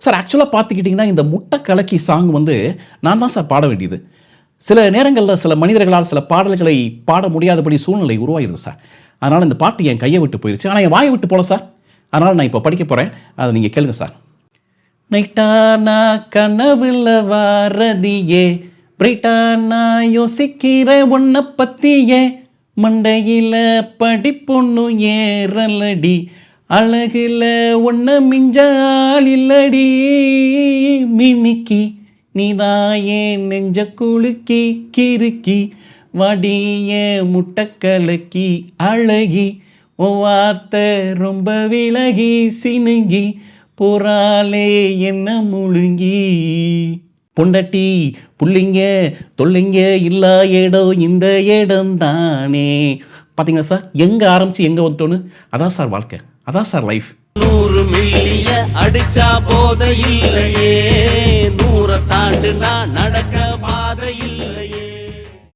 Sir ஆக்சுவலாக பார்த்துக்கிட்டிங்கன்னா இந்த முட்டை கலக்கி சாங் வந்து நான் தான் சார் பாட வேண்டியது. சில நேரங்களில் சில மனிதர்களால் சில பாடல்களை பாட முடியாதபடி சூழ்நிலை உருவாகிடுது சார். அதனால் இந்த பாட்டு என் கையை விட்டு போயிடுச்சு. ஆனால் என் வாயை விட்டு போல சார். அதனால் நான் இப்போ படிக்க போகிறேன், அதை நீங்கள் கேளுங்க சார். நைட்டானா கனவுல வாரதியே, பிரைட்டானா யோசிக்கிற ஒன்றை பற்றியே, மண்டையில் படிப்பொண்ணு ஏறலடி, அழகுல ஒன்ன மிஞ்ச ஆளில்லடி, மினிக்கி நீதாயே நெஞ்ச குலுக்கி கிறுக்கி, வடிய முட்டக்கலக்கி அழகி, ஓ வார்த்தை ரொம்ப விலகி சினுங்கி, போராலே என்ன முழுங்கி. பொண்டட்டி புள்ளிங்க தொல்லைங்க இல்லா இடம் இந்த இடம் தானே. பார்த்தீங்களா சார், எங்கே ஆரம்பித்து எங்கே வந்துட்டோன்னு. அதான் சார் வாழ்க்கை, அதான் சார் லைஃப். 100 மில்லிய அடிச்சா போத இல்லையே, 100 தாண்டு நான் நடக்க